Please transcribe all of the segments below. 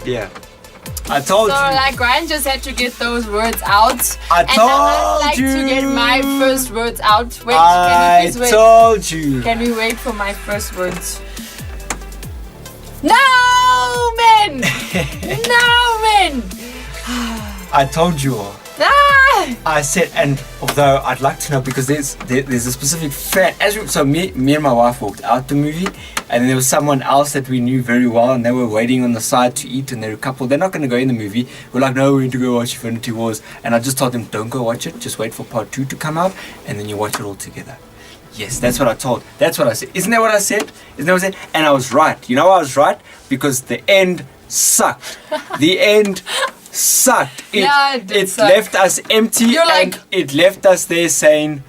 Yeah. I told you. So like Ryan just had to get those words out. I told like you. to get my first words out. Wait, I can you please wait? told you. Can we wait for my first words? No, man! No, man! I told you. Ah! I said, and although I'd like to know, because there's a specific fan. So me and my wife walked out the movie, and then there was someone else that we knew very well, and they were waiting on the side to eat, and they're a couple. They're not going to go in the movie. We're like, no, we need to go watch Infinity Wars, and I just told them, don't go watch it. Just wait for part 2 to come out, and then you watch it all together. Yes, that's what I told. That's what I said. Isn't that what I said? Isn't that what I said? And I was right. You know why I was right? Because the end sucked. The end sucked. It suck. left us empty. You're and it left us there saying,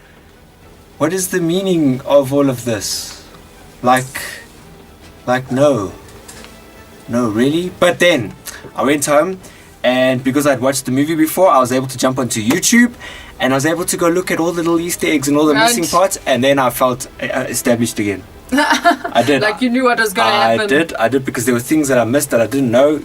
what is the meaning of all of this? Like no, really? But then I went home, and because I'd watched the movie before, I was able to jump onto YouTube, and I was able to go look at all the little Easter eggs and all the missing parts, and then I felt established again. I did. Like you knew what was going to happen. I did, because there were things that I missed that I didn't know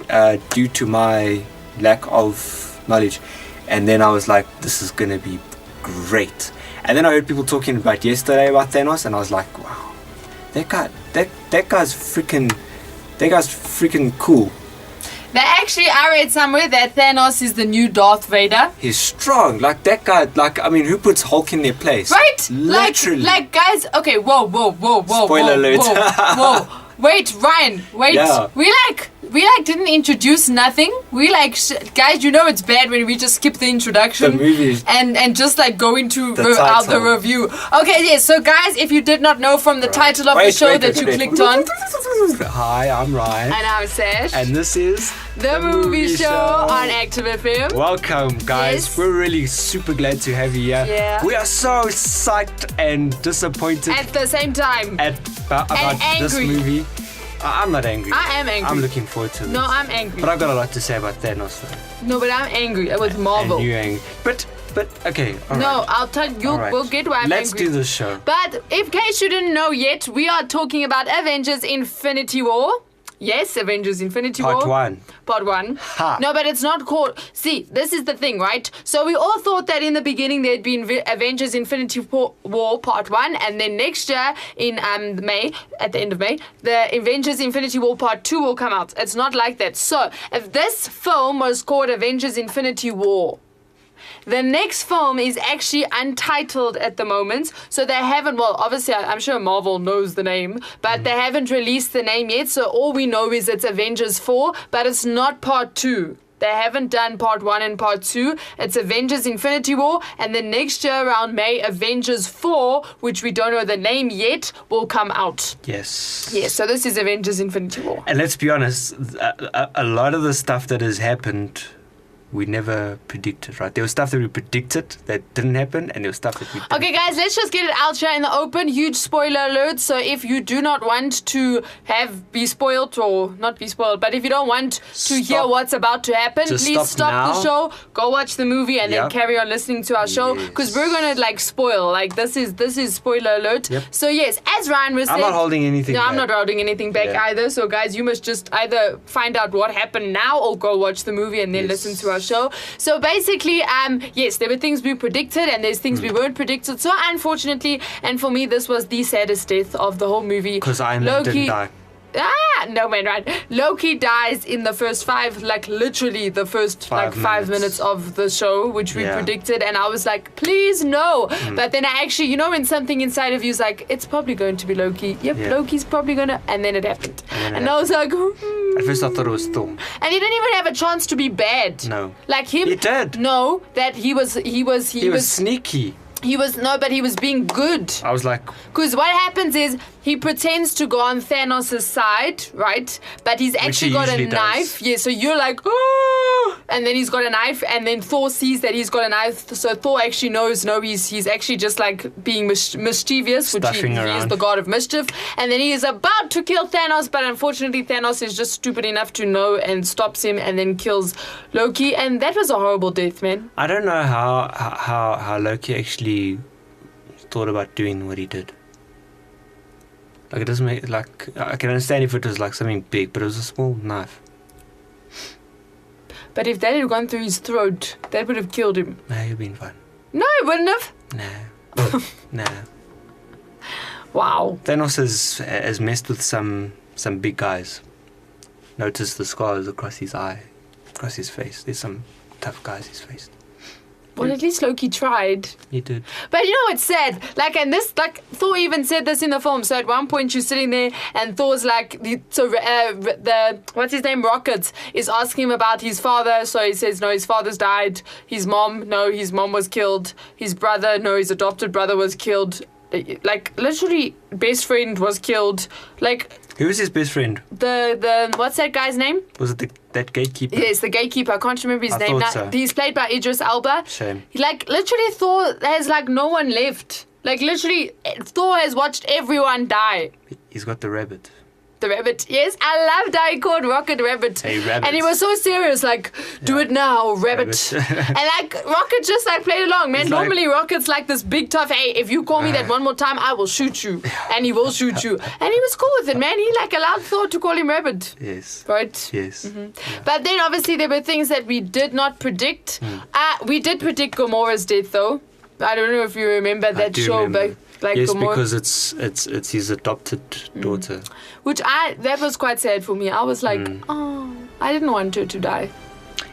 due to my lack of knowledge. And then I was like, this is going to be great. And then I heard people talking about yesterday about Thanos, and I was like, wow, that guy's freaking cool. I read somewhere that Thanos is the new Darth Vader. He's strong. Like that guy, who puts Hulk in their place? Right? Literally. Like guys, okay, whoa. Spoiler alert. Whoa. Wait, Ryan, wait. Yeah. We didn't introduce nothing. Guys, you know it's bad when we just skip the introduction. The movies. And just like go into the review. Okay, yeah, so guys, if you did not know from the title of the show that you clicked on. Hi, I'm Ryan. And I'm Sash. And this is The Movie Show on ActiveFM. Welcome, guys. Yes. We're really super glad to have you here. Yeah. We are so psyched and disappointed At the same time. about this angry. movie. I'm not angry. I am angry. I'm looking forward to this. No, I'm angry. But I've got a lot to say about Thanos, though. No, but I'm angry with Marvel. And you're angry. But okay, all No, right. I'll tell you. All right. We'll get why I'm Let's angry. do this show. But in case you didn't know yet, we are talking about Avengers Infinity War. Yes, Avengers Infinity War. Part 1. Ha. No, but it's not called... See, this is the thing, right? So we all thought that in the beginning there'd been Avengers Infinity War Part 1, and then next year in May, at the end of May, the Avengers Infinity War Part 2 will come out. It's not like that. So if this film was called Avengers Infinity War, the next film is actually untitled at the moment. So they haven't, well, obviously, I'm sure Marvel knows the name, but they haven't released the name yet. So all we know is it's Avengers 4, but it's not Part 2. They haven't done Part 1 and Part 2. It's Avengers Infinity War. And then next year around May, Avengers 4, which we don't know the name yet, will come out. Yes. Yes, so this is Avengers Infinity War. And let's be honest, a lot of the stuff that has happened, we never predicted, right? There was stuff that we predicted that didn't happen, and there was stuff that we didn't. Okay, guys, let's just get it out here in the open. Huge spoiler alert. So if you do not want to be spoiled, or not be spoiled, but if you don't want to hear what's about to happen, Just please stop the show, go watch the movie, and then carry on listening to our show, because we're gonna spoil. This is spoiler alert. Yep. So yes, as Ryan was saying, I'm not holding anything back. I'm not holding anything back either. So guys, you must just either find out what happened now, or go watch the movie and then listen to our show. So basically, yes, there were things we predicted and there's things we weren't predicted. So unfortunately, and for me, this was the saddest death of the whole movie. Because Iron Man didn't die. No man, right? Loki dies in the first literally the first 5 minutes of the show, which we predicted, and I was like, please no. But then I actually, when something inside of you is like, it's probably going to be Loki. Yep, Loki's probably gonna, and then it happened. And I was like, At first I thought it was Thor. And he didn't even have a chance to be bad. No. Like him. He did. No, that he was sneaky. But he was being good. I was like... Because what happens is, he pretends to go on Thanos' side, right? But he's actually got a knife. Yeah, so you're like, oh! And then he's got a knife, and then Thor sees that he's got a knife. So Thor actually knows, he's actually just being mischievous, which he is the god of mischief. And then he is about to kill Thanos, but unfortunately Thanos is just stupid enough to know and stops him and then kills Loki. And that was a horrible death, man. I don't know how Loki actually thought about doing what he did. It doesn't make, I can understand if it was something big, but it was a small knife. But if that had gone through his throat, that would have killed him. No, you've been fine. No, it wouldn't have. No. No. Wow. Thanos has messed with some big guys. Notice the scars across his eye, across his face. There's some tough guys he's faced. Well, at least Loki tried. He did. But you know what's sad? And this, Thor even said this in the film. So at one point you're sitting there and Thor's what's his name? Rocket is asking him about his father. So he says, no, his father's died. His mom, no, his mom was killed. His brother, no, his adopted brother was killed. Literally, best friend was killed. Who was his best friend? The what's that guy's name? Was it that gatekeeper? Yes, the gatekeeper. I can't remember his name now. So. He's played by Idris Elba. Shame. Literally, Thor has no one left. Literally, Thor has watched everyone die. He's got the rabbit. The rabbit. Yes, I loved how he called Rocket Rabbit. Hey, rabbit. And he was so serious, do it now, rabbit. And Rocket just played along, man. He's Normally Rocket's this big tough, hey, if you call me that one more time, I will shoot you. And he will shoot you. And he was cool with it, man. He allowed Thor to call him Rabbit. Yes. Right? Yes. Mm-hmm. Yeah. But then obviously there were things that we did not predict. We did predict Gamora's death though. I don't know if you remember that show, remember. but yes, Gamora, because it's his adopted daughter. which that was quite sad for me. I was oh, I didn't want her to die.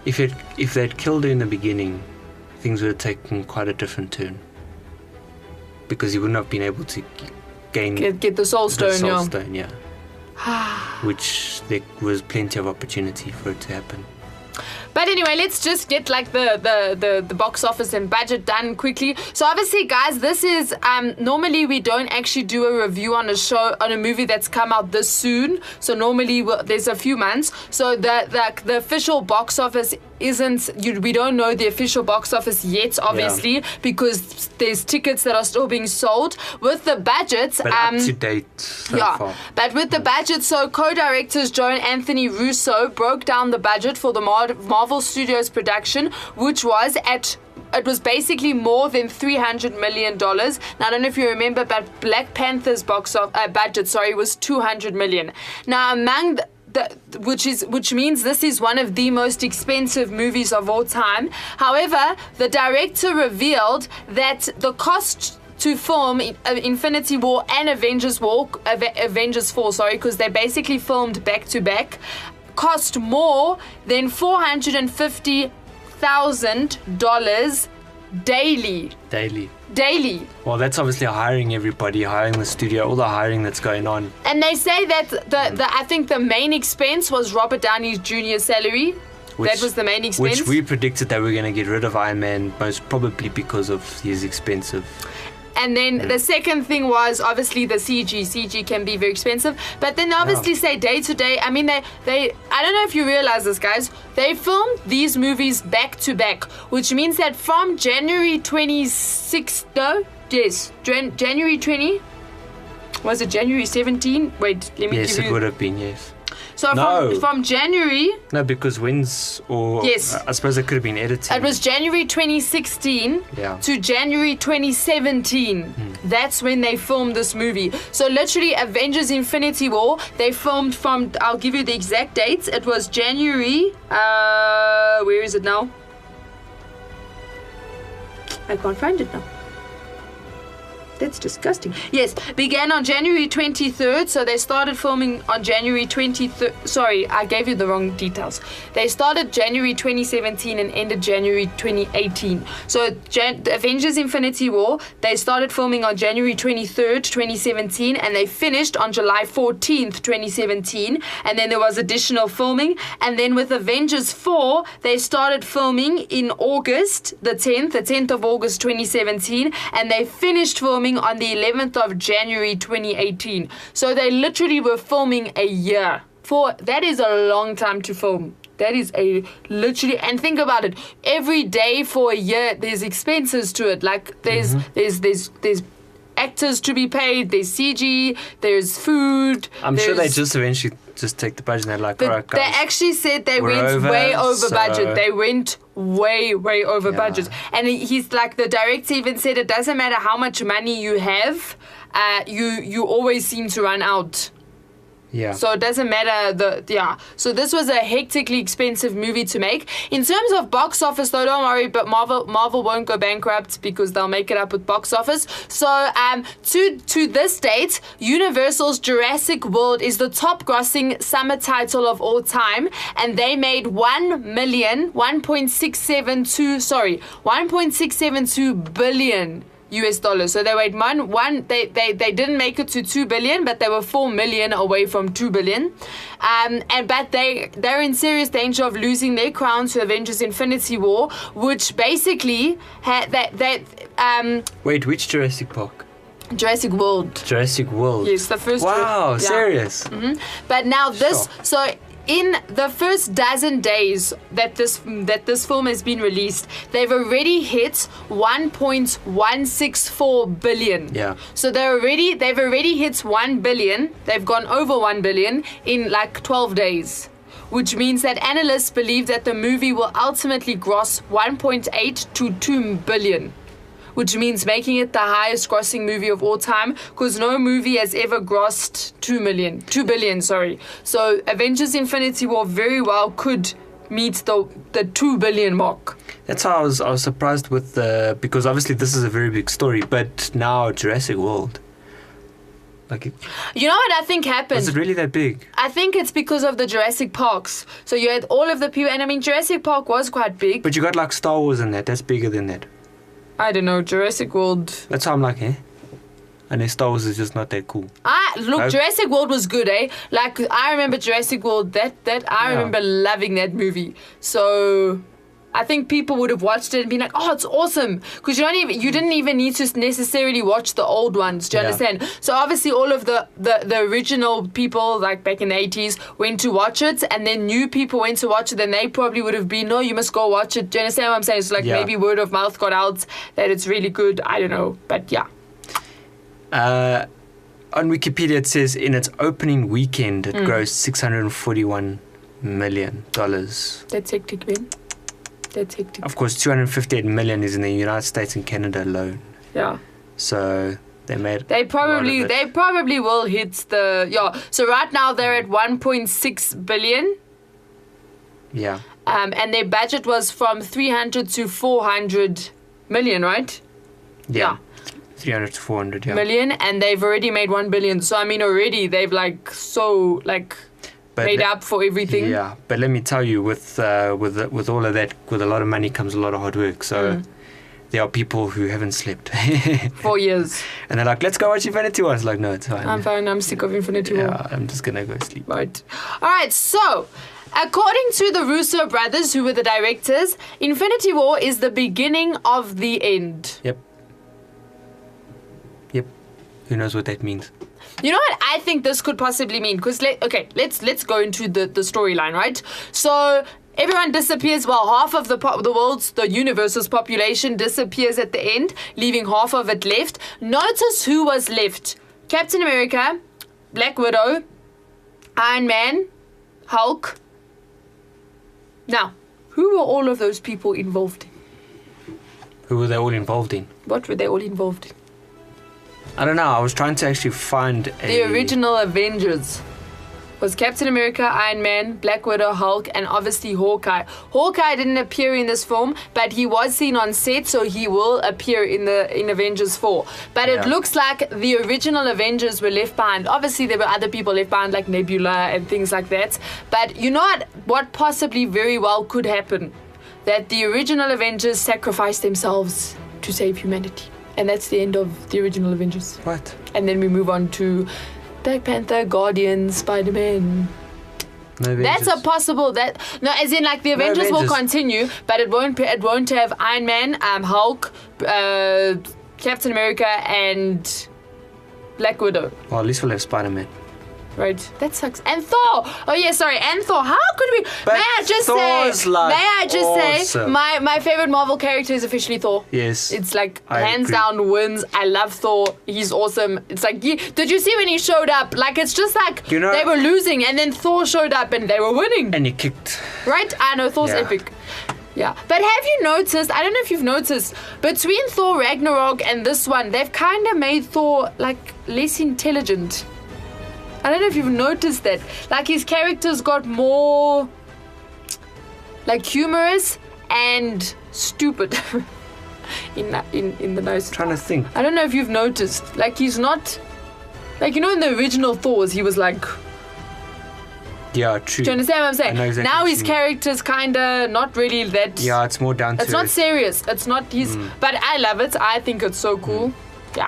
If they'd killed her in the beginning, things would have taken quite a different turn. Because he wouldn't have been able to Get the Soul Stone, yeah. Which there was plenty of opportunity for it to happen. But anyway, let's just get the box office and budget done quickly. So obviously, guys, this is normally we don't actually do a review on a movie that's come out this soon. So normally there's a few months. So the official box office isn't. We don't know the official box office yet, obviously, because there's tickets that are still being sold with the budgets. But up to date so far. But with the budget, so co-directors Joe and Anthony Russo broke down the budget for the Marvel Studios production, which was it was basically more than $300 million. Now, I don't know if you remember, but Black Panther's budget, was $200 million. Now, among which means this is one of the most expensive movies of all time. However, the director revealed that the cost to film Infinity War and Avengers 4, because they basically filmed back to back, cost more than $450,000 daily. Daily. Well, that's obviously hiring everybody, hiring the studio, all the hiring that's going on. And they say that I think the main expense was Robert Downey Jr.'s salary. That was the main expense. Which we predicted that we were going to get rid of Iron Man, most probably because of his expensive. And then the second thing was obviously the CG. CG can be very expensive. But then they obviously say day to day. I mean, they I don't know if you realize this, guys. They filmed these movies back to back, which means that from January 26th, January 20, was it January 17? Wait, let me give you. Yes, it would have been, yes. So from January... No, because Yes. I suppose it could have been edited. It was January 2016 to January 2017. That's when they filmed this movie. So literally Avengers Infinity War, they filmed from... I'll give you the exact dates. It was January... where is it now? I can't find it now. That's disgusting. Yes, began on January 23rd. So they started filming on January 23rd. Sorry, I gave you the wrong details. They started January 2017 and ended January 2018. So the Avengers Infinity War, they started filming on January 23rd, 2017, and they finished on July 14th, 2017. And then there was additional filming. And then with Avengers 4, they started filming in August, the 10th of August 2017, and they finished filming on the 11th of January 2018. So they literally were filming a year. That is a long time to film. That is literally, and think about it. Every day for a year, there's expenses to it. There's actors to be paid. There's CG. There's food. I'm sure they just eventually just take the budget and they're like, all right, guys. They actually said they went way over budget. They went way over budget. And he's like, the director even said it doesn't matter how much money you have, you always seem to run out. Yeah. So it doesn't matter So this was a hectically expensive movie to make. In terms of box office though, don't worry, but Marvel won't go bankrupt because they'll make it up with box office. So to this date, Universal's Jurassic World is the top grossing summer title of all time, and they made 1.672 billion US dollars. So they made they didn't make it to 2 billion, but they were 4 million away from 2 billion. But they're in serious danger of losing their crown to Avengers Infinity War, which basically had Wait, which Jurassic Park? Jurassic World. Jurassic World. Yes, the first. Wow, serious. Mm-hmm. But now this, Sure. so in the first dozen days that this film has been released, they've already hit 1.164 billion. Yeah. So they've already hit 1 billion. They've gone over 1 billion in like 12 days. Which means that analysts believe that the movie will ultimately gross 1.8 to 2 billion. Which means making it the highest grossing movie of all time, because no movie has ever grossed 2 billion. So Avengers Infinity War very well could meet the 2 billion mark. That's how I was surprised with because obviously this is a very big story, but now Jurassic World. You know what I think happened? Was it really that big? I think it's because of the Jurassic Parks. So you had all of the people, and I mean Jurassic Park was quite big. But you got like Star Wars in that. That's bigger than that. I don't know, Jurassic World. That's how I'm like, And then Star Wars is just not that cool. Jurassic World was good, Like I remember Jurassic World. I remember loving that movie. So I think people would have watched it and been like, "Oh, it's awesome!" Because you didn't even need to necessarily watch the old ones. Do you understand? So obviously, all of the original people, like back in the 80s, went to watch it, and then new people went to watch it. Then they probably would have been, "No, you must go watch it." Do you understand what I'm saying? It's like maybe word of mouth got out that it's really good. I don't know, but yeah. On Wikipedia, it says in its opening weekend, it grossed $641 million. That's hectic, man. That's hectic. Of course, 258 million is in the United States and Canada alone. Yeah. So they probably will hit So right now they're at 1.6 billion. Yeah. And their budget was from 300 to 400 million, right? Yeah. 300 to 400 million, and they've already made 1 billion. So I mean, already they've made up for everything. Yeah, but let me tell you, with all of that, with a lot of money comes a lot of hard work. So there are people who haven't slept 4 years, and they're like, "Let's go watch Infinity War." I was like, "No, it's fine. I'm fine. I'm sick of Infinity War. Yeah, I'm just gonna go sleep." Right. All right. So, according to the Russo brothers, who were the directors, Infinity War is the beginning of the end. Yep. Who knows what that means? You know what I think this could possibly mean? Because let's go into the storyline, right? So everyone disappears. Well, half of the universe's population disappears at the end, leaving half of it left. Notice who was left: Captain America, Black Widow, Iron Man, Hulk. Now, who were all of those people involved in? Who were they all involved in? What were they all involved in? I don't know. I was trying to actually find the original Avengers was Captain America, Iron Man, Black Widow, Hulk, and obviously Hawkeye. Hawkeye didn't appear in this film, but he was seen on set, so he will appear in Avengers 4. But it looks like the original Avengers were left behind. Obviously, there were other people left behind, like Nebula and things like that. But you know what possibly very well could happen? That the original Avengers sacrificed themselves to save humanity. And that's the end of the original Avengers. What? And then we move on to Black Panther, Guardians, Spider-Man. No Avengers. That's a possible as in like the Avengers will continue, but it won't have Iron Man, Hulk, Captain America, and Black Widow. Well, at least we'll have Spider-Man. Right, that sucks. And Thor. Oh yeah, sorry. And Thor. How could we? But may I just say, my favorite Marvel character is officially Thor. Yes. It's like hands down wins. I love Thor. He's awesome. It's like, did you see when he showed up? Like it's just like they were losing, and then Thor showed up and they were winning. And he kicked. Right? I know Thor's epic. Yeah, but have you noticed, I don't know if you've noticed, between Thor Ragnarok and this one, they've kind of made Thor like less intelligent. I I don't know if you've noticed that. Like, his characters got more, like, humorous and stupid in the nice. I'm trying to think. I don't know if you've noticed. Like, he's not, like, you know, in the original Thors, he was like. Yeah, true. Do you understand what I'm saying? I know exactly now what his you mean. character's kinda not really that. Yeah, it's more down to It's not earth. serious. It's not his. But I love it. I think it's so cool. Yeah.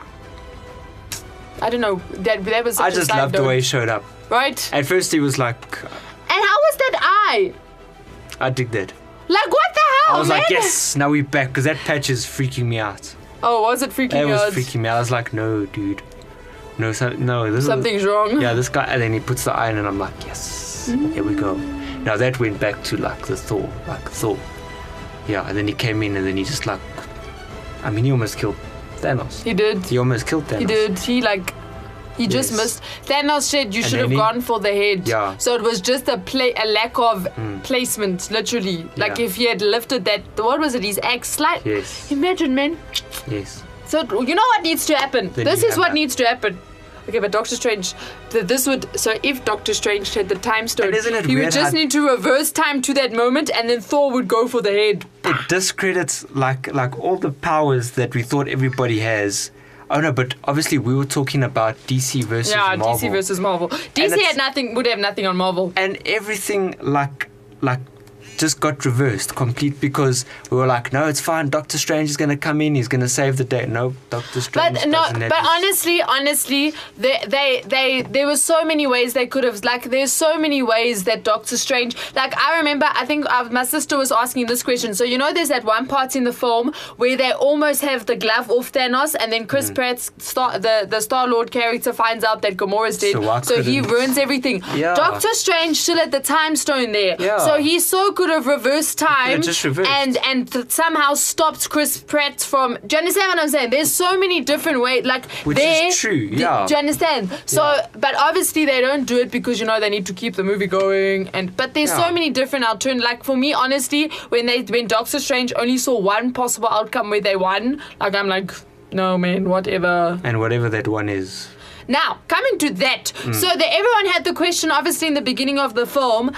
I don't know. That was. Such I a just side loved the note. way he showed up. Right. At first he was like, And how was that eye? I dig that. Like, what the hell, I was man? like, yes, now we're back, because that patch is freaking me out. Oh, was it freaking It was out? freaking me out. I was like, no, dude. No, this Something's wrong. is... Yeah, this guy... And then he puts the eye in and I'm like, yes, here we go. Now that went back to, like, the Thor. Like, Thor. Yeah, and then he came in and then he just, like... I mean, he almost killed Thanos. He did. He almost killed Thanos. He did. He just Yes. missed. Thanos said you And should have then gone for the head. Yeah. So it was just a lack of placement, literally. Like, Yeah. if he had lifted that, what was it, his axe slight? Yes. Imagine, man. Yes. So you know what needs to happen? The This new is what hammer. needs to happen. Okay, but Doctor Strange, so if Doctor Strange had the time stone, And isn't it he would weird just how- need to reverse time to that moment, and then Thor would go for the head. It discredits, like all the powers that we thought everybody has. Oh, no, but obviously we were talking about DC versus Marvel. DC versus Marvel. DC it's- would have nothing on Marvel. And everything, like just got reversed complete, because we were like, no, it's fine, Doctor Strange is going to come in, he's going to save the day. No, Doctor Strange But no, doesn't have but his- honestly, there were so many ways they could have. Like, there's so many ways that Doctor Strange. Like, I remember, I think my sister was asking this question. So you know, there's that one part in the film where they almost have the glove off Thanos, and then Chris Pratt's the Star-Lord character finds out that Gamora's dead, So why so he couldn't- ruins everything. Yeah. Doctor Strange still had the time stone there, Yeah. so he so could have reversed time just reversed. and somehow stopped Chris Pratt from. Do you understand what I'm saying? There's so many different ways. Like, Which there, is true, yeah. Do you understand? So, Yeah. but obviously they don't do it because, you know, they need to keep the movie going. But there's so Yeah. many different alternatives. Like, for me, honestly, when Doctor Strange only saw one possible outcome where they won, like, I'm like, no, man, whatever. And whatever that one is. Now, coming to that. So everyone had the question, obviously, in the beginning of the film.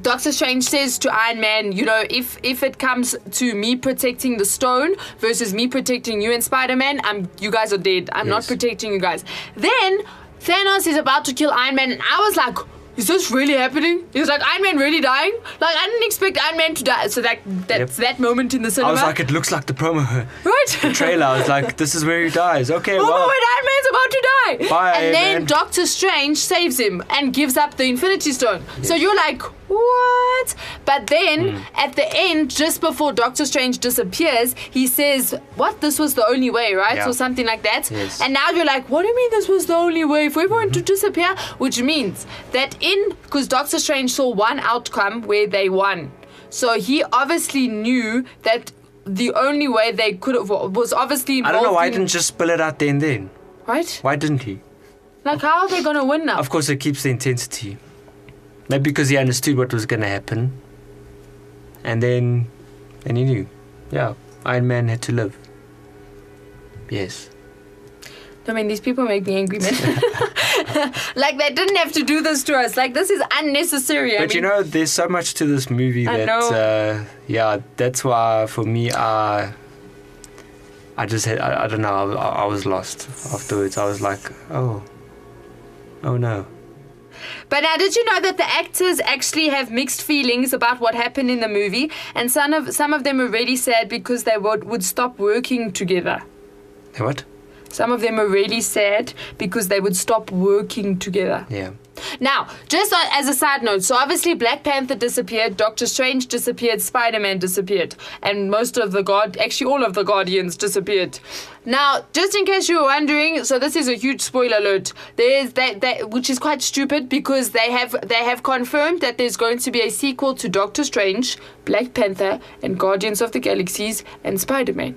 Doctor Strange says to Iron Man, you know, if it comes to me protecting the stone versus me protecting you and Spider-Man, you guys are dead. I'm not Yes. protecting you guys. Then Thanos is about to kill Iron Man, and I was like, is this really happening? He's like, Iron Man really dying? Like, I didn't expect Iron Man to die. So that's that moment in the cinema. I was like, it looks like the promo right? trailer. I was like, this is where he dies. Okay, Oh well. my word, Iron Man's about to die. Bye, and then man. Doctor Strange saves him and gives up the Infinity Stone. So you're like, what? But then at the end, just before Doctor Strange disappears, he says, what? This was the only way, right? Yeah. Or something like that. Yes. And now you're like, what do you mean this was the only way for everyone to disappear? Which means that because Doctor Strange saw one outcome where they won. So he obviously knew that the only way they could have was obviously I don't know why he involved didn't just spill it out there and then. right? Why didn't he? Like, how are they going to win now? Of course, it keeps the intensity. Maybe because he understood what was going to happen. And then he knew. Yeah, Iron Man had to live. Yes. I mean, these people make me angry, man. Like, they didn't have to do this to us. Like, this is unnecessary. But you know, there's so much to this movie I that, yeah, that's why for me, I just had, I don't know, I was lost afterwards. I was like, oh no. But now, did you know that the actors actually have mixed feelings about what happened in the movie? And some of them are really sad because they would stop working together. What? Some of them are really sad because they would stop working together. Yeah. Now, just as a side note, so obviously Black Panther disappeared, Doctor Strange disappeared, Spider-Man disappeared, and actually all of the Guardians disappeared. Now, just in case you were wondering, so this is a huge spoiler alert. There's that which is quite stupid because they have confirmed that there's going to be a sequel to Doctor Strange, Black Panther, and Guardians of the Galaxies and Spider-Man.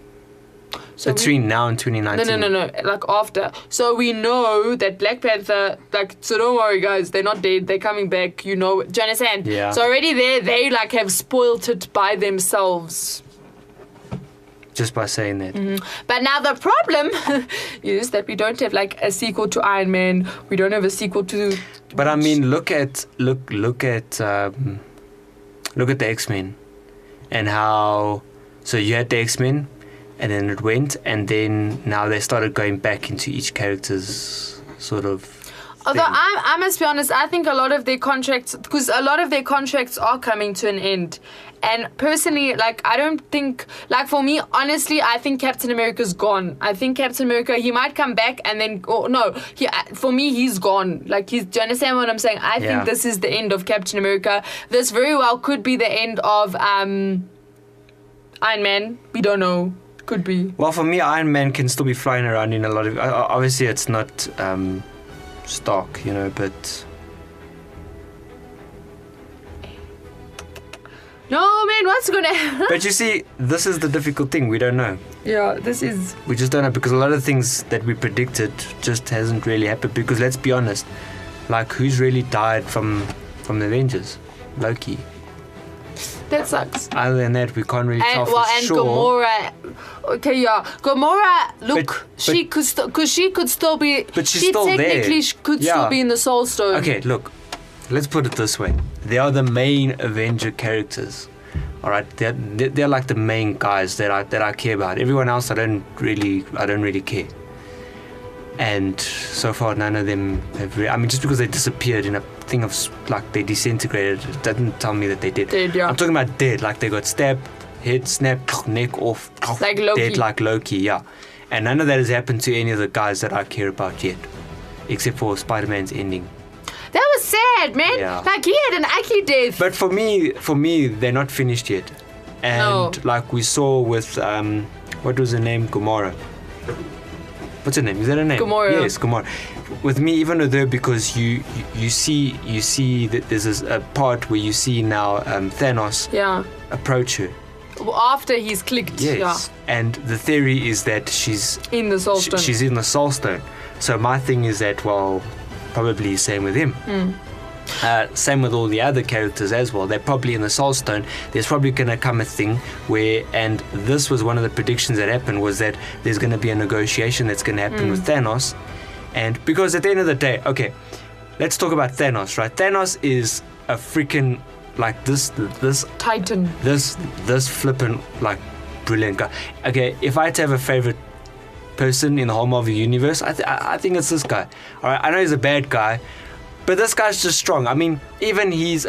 So Between now and 2019. No. Like, after. So we know that Black Panther, so don't worry, guys. They're not dead. They're coming back. You know. Do you understand? Yeah. So already they have spoilt it by themselves. just by saying that. But now the problem is that we don't have like a sequel to Iron Man. We don't have a sequel to. But I mean, look at the X-Men, and how. So you had the X-Men, and then it went, and then now they started going back into each character's sort of. Although I must be honest, I think a lot of their contracts are coming to an end. And personally, like, I don't think, like, for me, honestly, I think Captain America's gone. I think Captain America, he might come back and then, for me, he's gone. Like, do you understand what I'm saying? I think this is the end of Captain America. This very well could be the end of Iron Man. We don't know. Could be. Well, for me, Iron Man can still be flying around in a lot of, obviously it's not Stark, but... No, man, what's going to happen? But you see, this is the difficult thing. We don't know. Yeah, this is... We just don't know, because a lot of things that we predicted just hasn't really happened. Because let's be honest, like, who's really died from the Avengers? Loki. That sucks. Other than that, we can't really tell for sure. And Gamora. Okay, yeah. Gamora, look, she could still be... But she's still there. She technically could still be in the Soul Stone. Okay, look. Let's put it this way. They are the main Avenger characters. Alright? They're like the main guys that I care about. Everyone else I don't really care. And so far none of them have just because they disappeared in a thing of like they disintegrated, it doesn't tell me that they did. Dead, yeah. I'm talking about dead, like they got stabbed, head snapped, neck off, like Loki. Dead like Loki, yeah. And none of that has happened to any of the guys that I care about yet. Except for Spider-Man's ending. That was sad, man. Yeah. Like he had an Aki death. But for me, they're not finished yet. And like we saw with what was her name? Gamora. What's her name? Is that her name? Gamora. Yes, Gamora. With me, even though because you see that there's a part where you see now Thanos approach her. After he's clicked. Yes. Yeah. And the theory is that she's in the Soul Stone. She's in the Soul Stone. So my thing is that, well, probably same with him. Same with all the other characters as well. They're probably in the Soul Stone. There's probably going to come a thing where, and this was one of the predictions that happened, was that there's going to be a negotiation that's going to happen with Thanos. And because at the end of the day, okay, let's talk about Thanos, right? Thanos is a freaking, like this Titan. This flippin' like brilliant guy. Okay, if I had to have a favorite person in the whole Marvel universe, I think it's this guy. All right, I know he's a bad guy, but this guy's just strong. I mean, even his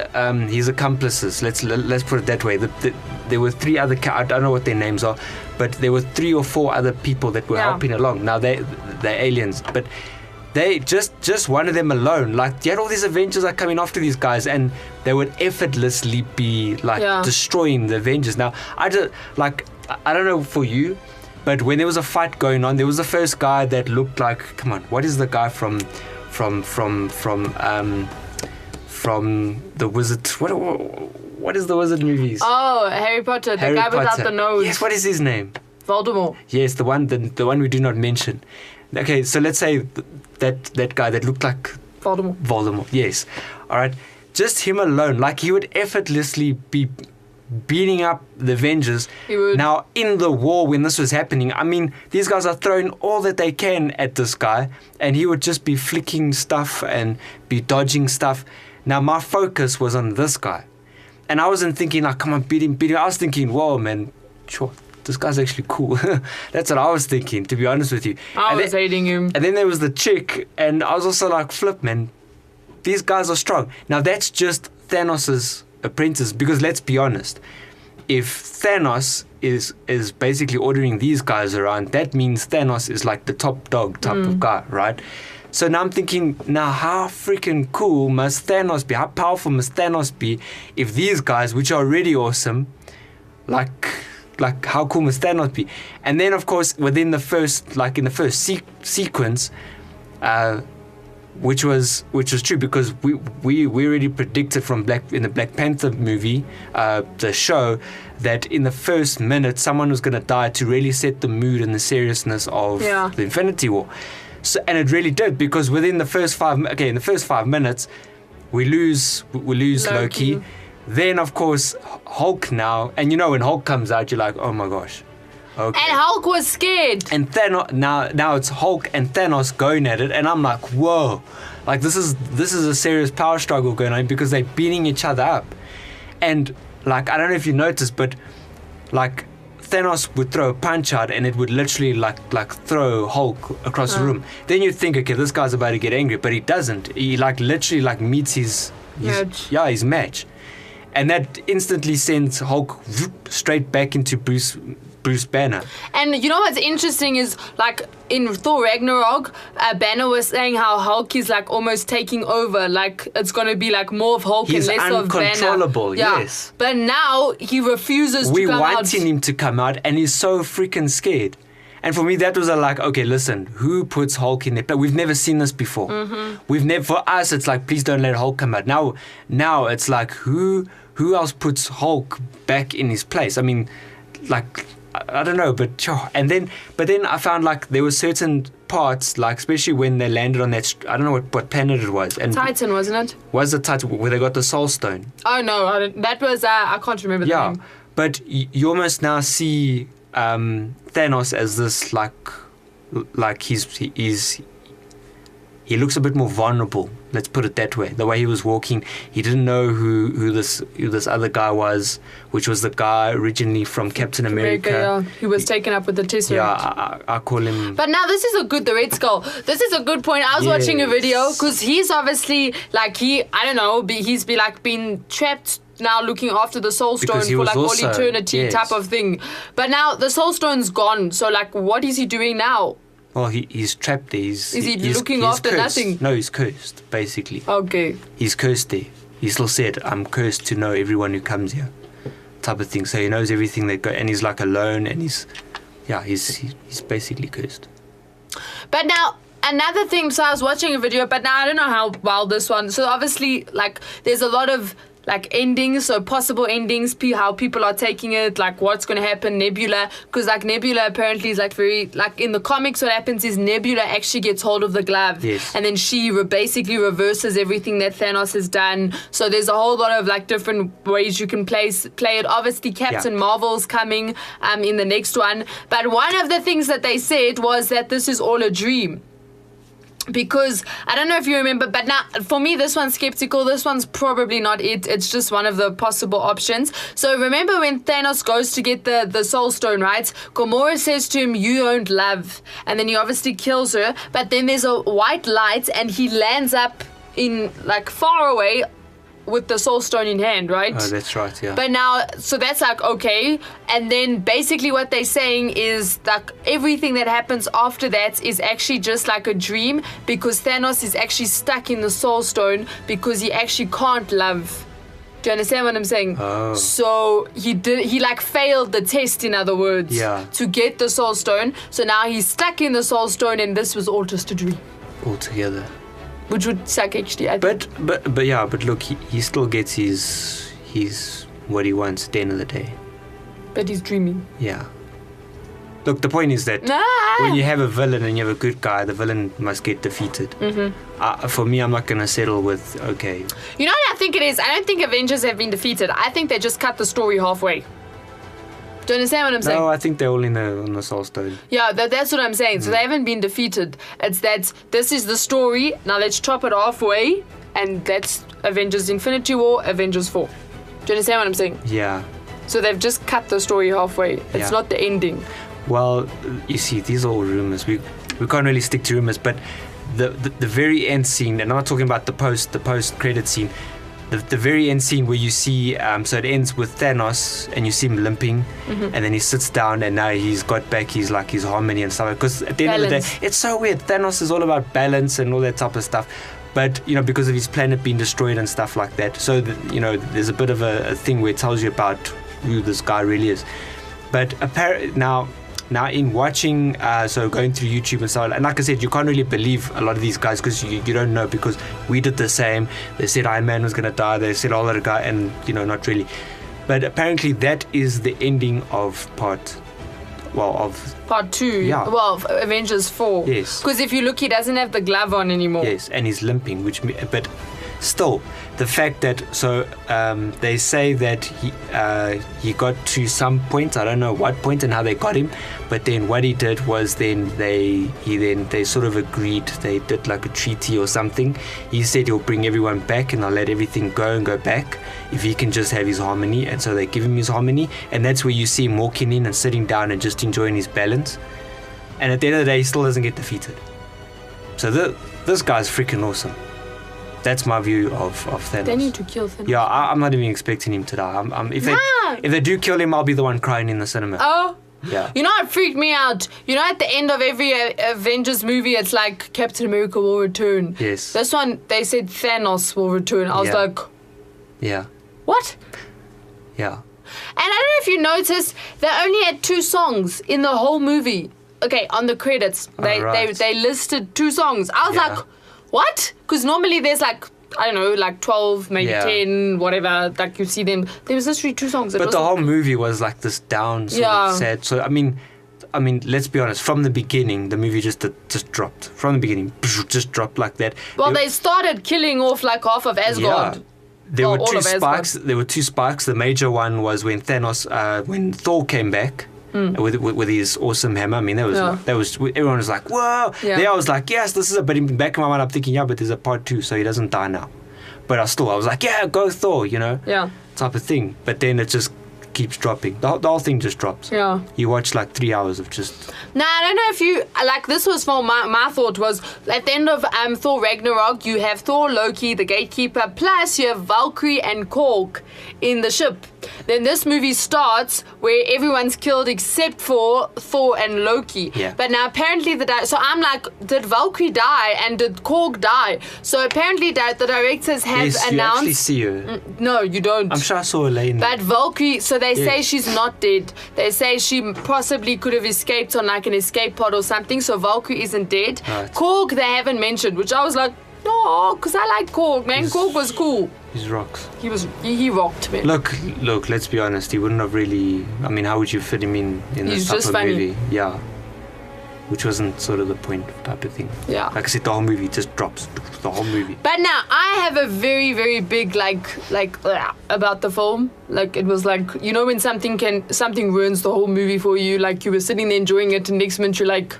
accomplices. Let's put it that way. There were three other. I don't know what their names are, but there were 3 or 4 other people that were helping along. Now they're aliens, but they just one of them alone. Like, you had all these Avengers are coming after these guys, and they would effortlessly be like destroying the Avengers. Now I don't know for you. But when there was a fight going on, there was the first guy that looked like, come on, what is the guy from the Wizard? What is the Wizard movies? Oh, Harry Potter, the guy without the nose. Yes, what is his name? Voldemort. Yes, the one we do not mention. Okay, so let's say that guy that looked like Voldemort. Yes, all right. Just him alone, like he would effortlessly be beating up the Avengers. Now, in the war when this was happening, I mean, these guys are throwing all that they can at this guy, and he would just be flicking stuff and be dodging stuff. Now, my focus was on this guy. And I wasn't thinking, like, come on, beat him. I was thinking, whoa, man, sure, this guy's actually cool. That's what I was thinking, to be honest with you. I was hating him. And then there was the chick, and I was also like, flip, man, these guys are strong. Now, that's just Thanos's apprentice, because let's be honest, if Thanos is basically ordering these guys around, that means Thanos is like the top dog type of guy, right? So now I'm thinking, now how freaking cool must Thanos be? How powerful must Thanos be if these guys, which are already awesome, like how cool must Thanos be? And then of course within the first, like in the first sequence, which was true, because we already predicted from in the Black Panther movie, the show, that in the first minute someone was going to die to really set the mood and the seriousness of the Infinity War. So, and it really did, because within the first 5 minutes we lose Loki. Then of course Hulk now, and when Hulk comes out, you're like, oh my gosh, Okay. And Hulk was scared. And Thanos now it's Hulk and Thanos going at it, and I'm like, whoa, like this is a serious power struggle going on because they're beating each other up. And like, I don't know if you noticed, but like Thanos would throw a punch out and it would literally like throw Hulk across the room. Then you'd think, okay, this guy's about to get angry, but he doesn't. He like literally like meets his match. And that instantly sends Hulk straight back into Bruce Banner. And you know what's interesting is, like, in Thor Ragnarok, Banner was saying how Hulk is like almost taking over, like it's going to be like more of Hulk He's and less of Banner. uncontrollable, yes. But now he refuses to come out. We're wanting him to come out and he's so freaking scared. And for me, that was okay, listen, who puts Hulk in there? But we've never seen this before. For us, it's like, please don't let Hulk come out. Now it's like, who else puts Hulk back in his place? I mean, like, I don't know, but sure. But then I found like there were certain parts, like especially when they landed on that, I don't know what planet it was. And Titan, wasn't it? Was it Titan where they got the Soul Stone? Oh no, that was I can't remember the name. But you almost now see Thanos as this like he looks a bit more vulnerable. Let's put it that way. The way he was walking, he didn't know who this other guy was, which was the guy originally from Captain America. He was taken up with the Tesseract. Yeah, I call him. But now this is the Red Skull. This is a good point. I was watching a video because he's obviously like he's been trapped now looking after the Soul Stone for like all eternity type of thing. But now the Soul Stone's gone. So like, what is he doing now? Well, he's trapped there. Is he looking after cursed. nothing? No, he's cursed, basically. Okay. He's cursed there. He still said, I'm cursed to know everyone who comes here, type of thing. So he knows everything that goes, and he's like alone, and he's basically cursed. But now, another thing, so I was watching a video, but now I don't know how well this one, so obviously, like, there's a lot of like endings, so possible endings, how people are taking it, like what's going to happen, Nebula, because like Nebula apparently is like very, like in the comics what happens is Nebula actually gets hold of the glove, and then she basically reverses everything that Thanos has done. So there's a whole lot of like different ways you can play it. Obviously Captain Marvel's coming in the next one, but one of the things that they said was that this is all a dream. Because I don't know if you remember, but now for me this one's skeptical. This one's probably not it. It's just one of the possible options. So remember when Thanos goes to get the Soul Stone, right? Gamora says to him, "You don't love," and then he obviously kills her. But then there's a white light, and he lands up in like far away with the Soul Stone in hand, right? Oh, that's right, yeah. But now, so that's like, okay. And then basically what they're saying is that everything that happens after that is actually just like a dream, because Thanos is actually stuck in the Soul Stone because he actually can't love. Do you understand what I'm saying? Oh. So he like failed the test, in other words, to get the Soul Stone. So now he's stuck in the Soul Stone, and this was all just a dream. Altogether. Which would suck actually. But look, he still gets his what he wants at the end of the day. But he's dreaming. Yeah. Look, the point is that when you have a villain and you have a good guy, the villain must get defeated. For me, I'm not going to settle with, okay. You know what I think it is? I don't think Avengers have been defeated. I think they just cut the story halfway. Do you understand what I'm saying? No, I think they're all on the Soul Stone. Yeah, that's what I'm saying. So they haven't been defeated. It's that this is the story. Now let's chop it halfway, and that's Avengers Infinity War, Avengers 4. Do you understand what I'm saying? Yeah. So they've just cut the story halfway. It's not the ending. Well, you see, these are all rumors. We can't really stick to rumors, but the very end scene, and I'm not talking about the post credit scene. The very end scene where you see, so it ends with Thanos and you see him limping, and then he sits down and now he's got back his harmony and stuff. Because at the end of the day, it's so weird. Thanos is all about balance and all that type of stuff. But, because of his planet being destroyed and stuff like that. So, there's a bit of a thing where it tells you about who this guy really is. But apparently now in watching, so going through YouTube and so on, and like I said, you can't really believe a lot of these guys because you don't know, because we did the same. They said Iron Man was going to die. They said all that guy, and not really. But apparently that is the ending of part 2. Yeah. Well, Avengers 4. Yes. Because if you look, he doesn't have the glove on anymore. Yes, and he's limping, but still, the fact that they say that he got to some point. I don't know what point and how they got him, but then what he did was they sort of agreed. They did like a treaty or something. He said he'll bring everyone back and I'll let everything go and go back if he can just have his harmony. And so they give him his harmony, and that's where you see him walking in and sitting down and just enjoying his balance. And at the end of the day, he still doesn't get defeated. So this guy's freaking awesome. That's my view of Thanos. They need to kill Thanos. Yeah, I'm not even expecting him to die. If they do kill him, I'll be the one crying in the cinema. Oh. Yeah. You know what freaked me out? You know, at the end of every Avengers movie, it's like Captain America will return. Yes. This one, they said Thanos will return. I was like, yeah. What? Yeah. And I don't know if you noticed, they only had 2 songs in the whole movie. Okay, on the credits, they listed 2 songs. I was like, what? Because normally there's like, I don't know, like 12, maybe 10, whatever, like you see them. There was literally 2 songs. But the whole movie was like this down, sort of sad. So, I mean, let's be honest, from the beginning, the movie just dropped. From the beginning, just dropped like that. Well, they started killing off like half of Asgard. Yeah. There were 2 spikes. There were 2 spikes. The major one was when when Thor came back. With his awesome hammer. I mean, that was everyone was like, whoa. There I was like, yes, this is it. But in the back of my mind, I'm thinking, but there's a part 2, so he doesn't die now. But I was like, yeah, go Thor, type of thing. But then it just keeps dropping. The whole thing just drops. Yeah. You watch like 3 hours of just... Nah, I don't know if you... Like, this was for my thought was, at the end of Thor Ragnarok, you have Thor, Loki, the Gatekeeper, plus you have Valkyrie and Korg in the ship. Then this movie starts where everyone's killed except for Thor and Loki. Yeah. But now apparently so I'm like, did Valkyrie die and did Korg die? So apparently the directors have announced... you actually see her. No, you don't. I'm sure I saw her laying there. But Valkyrie, so they say she's not dead. They say she possibly could have escaped on like an escape pod or something. So Valkyrie isn't dead. Right. Korg they haven't mentioned, which I was like, no, because I like Korg, man. Korg was cool. He rocks. He rocked, man. Look, let's be honest. He wouldn't have really... I mean, how would you fit him in this type of movie? Yeah. Which wasn't sort of the point type of thing. Yeah. Like I said, the whole movie just drops. The whole movie. But now, I have a very, very big, about the film. Like, it was like, you know when something ruins the whole movie for you? Like, you were sitting there enjoying it, and next minute you're like,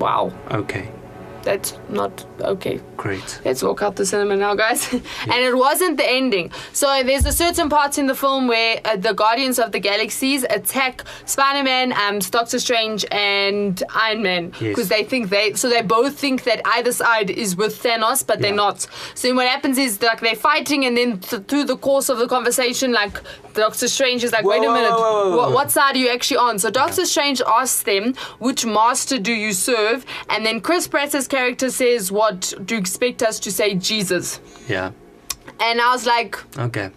wow. Okay. That's not okay. Great. Let's walk out the cinema now, guys. And it wasn't the ending. So there's a certain parts in the film where the Guardians of the Galaxies attack Spider-Man, Doctor Strange, and Iron Man because they both think that either side is with Thanos, but they're not. So then what happens is like they're fighting, and then through the course of the conversation, like Doctor Strange is like, wait a minute, what side are you actually on? So Doctor Strange asks them, which master do you serve? And then Chris Pratt's character says, what do you expect us to say? Jesus. Yeah. And I was like, okay,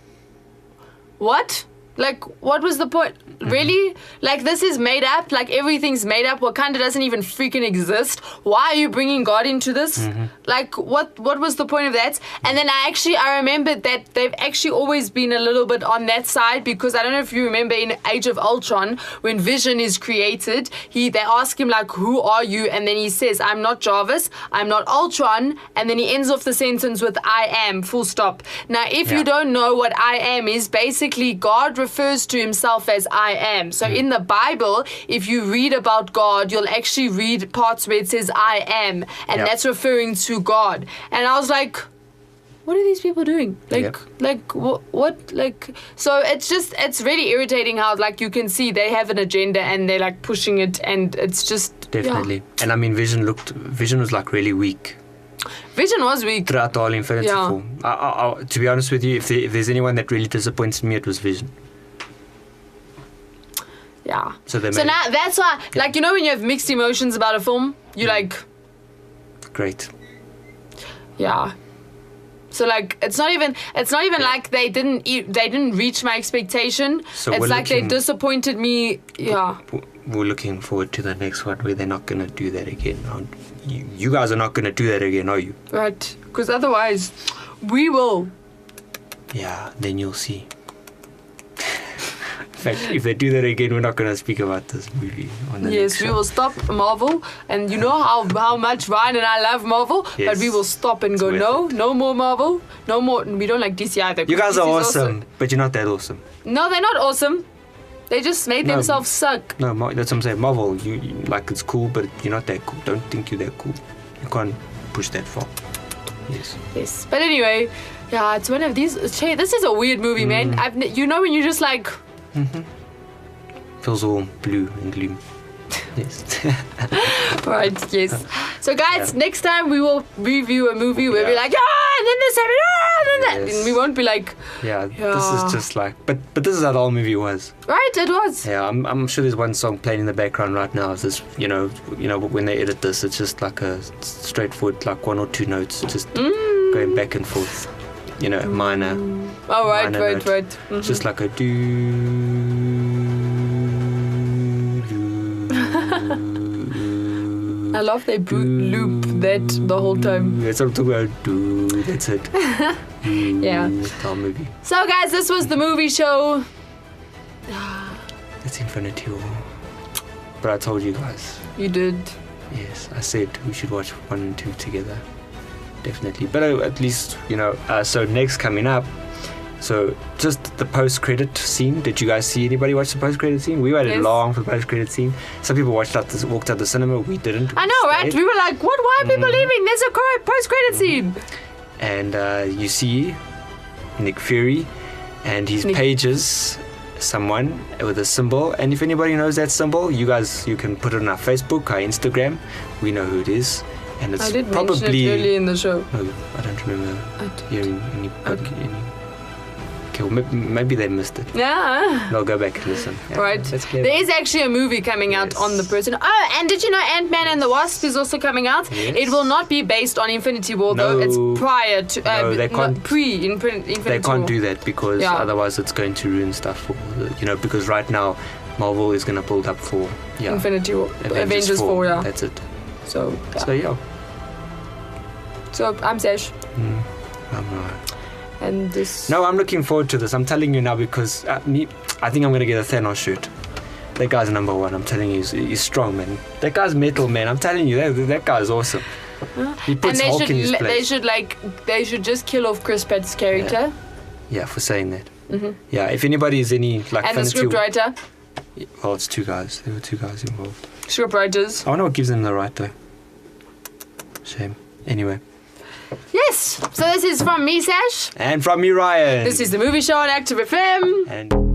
what? Like, what was the point? Mm-hmm. Really? Like, this is made up. Like, everything's made up. Wakanda doesn't even freaking exist. Why are you bringing God into this? Mm-hmm. Like, what was the point of that? And then I remembered that they've actually always been a little bit on that side, because I don't know if you remember in Age of Ultron, when Vision is created, they ask him, like, who are you? And then he says, I'm not Jarvis, I'm not Ultron. And then he ends off the sentence with, I am, full stop. Now, if you don't know what I am is, basically, God refers to himself as I am. So in the Bible, if you read about God, you'll actually read parts where it says I am, and that's referring to God. And I was like, what are these people doing? What? Like, so it's really irritating how, like, you can see they have an agenda and they're like pushing it, and it's just definitely. And I mean, Vision was like really weak. Vision was weak throughout the whole Infinity Film. To be honest with you, if there's anyone that really disappointed me, it was Vision. Yeah. So now that's why, like, you know, when you have mixed emotions about a film, you like, great. Yeah. So like, it's not even like they didn't reach my expectation. So it's like they disappointed me. Yeah. We're looking forward to the next one where they're not gonna do that again. You guys are not gonna do that again, are you? Right. Because otherwise, we will. Yeah. Then you'll see. fact, if they do that again, we're not going to speak about this movie on the next Yes, show. we will stop Marvel, and you know how much Ryan and I love Marvel, but Yes. we will stop and go, worth no more Marvel, no more. We don't like DC either. You guys are DC is awesome, but you're not that awesome. No, they're not awesome. They just made No. themselves suck. No, that's what I'm saying. Marvel, you like it's cool, but you're not that cool. Don't think you're that cool. You can't push that far. Yes. Yes, but anyway, yeah, it's one of these. Hey, this is a weird movie, man. You know when you're just like, Feels all blue and gloom. Yes. right, yes. So guys, next time we will review a movie, we'll be Yeah. like, and then this happened, and then that. Yes. And we won't be like, Yeah, this Yeah. is just like, but this is how the whole movie was. right, it was. Yeah, I'm sure there's one song playing in the background right now. It's this, you know, when they edit this, it's just like a straightforward, like 1 or 2 notes, just going back and forth. You know, minor. Oh, right, Minor right, note. right. Mhm. Just like a do. I love they loop that the whole time. That's what I'm talking about. Do. That's it. Yeah. Whole movie. So guys, this was the movie show. It's Infinity War. But I told you guys. You did. Yes, I said we should watch 1 and 2 together. Definitely. But at least, so next coming up. So just the post-credit scene. Did you guys see anybody watch the post-credit scene? We waited Yes. long for the post-credit scene. Some people walked out the cinema. We didn't. I know, right? We were like, what? Why are people leaving? There's a post-credit scene. And you see Nick Fury and his pages someone with a symbol. And if anybody knows that symbol, you can put it on our Facebook, our Instagram. We know who it is. And it's I did probably mention it early in the show. No, I don't remember I did. hearing any. Okay, well, maybe they missed it. Yeah. I'll go back and listen. Yeah, Right. that's clever. There is actually a movie coming out Yes. on the person. Oh, and did you know Ant-Man and the Wasp is also coming out? Yes. It will not be based on Infinity War though. No. It's prior to No, they can't- Infinity They can't War. do that because Yeah. otherwise it's going to ruin stuff for because right now Marvel is going to build up for Infinity War. Avengers 4, yeah. That's it. So, yeah. So yeah. So I'm Sash. I'm right. And this. No, I'm looking forward to this. I'm telling you now because I think I'm going to get a Thanos shirt. That guy's number 1. I'm telling you, he's strong, man. That guy's metal, man. I'm telling you, that guy's awesome. He And puts Hulk in his place. they should just kill off Chris Pratt's character Yeah, for saying that. Yeah, if anybody is any like and the fancy- script writer, Well, it's 2 guys. There were 2 guys involved. script writers. I wonder what gives them the right though. Shame. Anyway. Yes. So this is from me, Sash. And from me, Ryan. This is the movie show on ActiveFM. And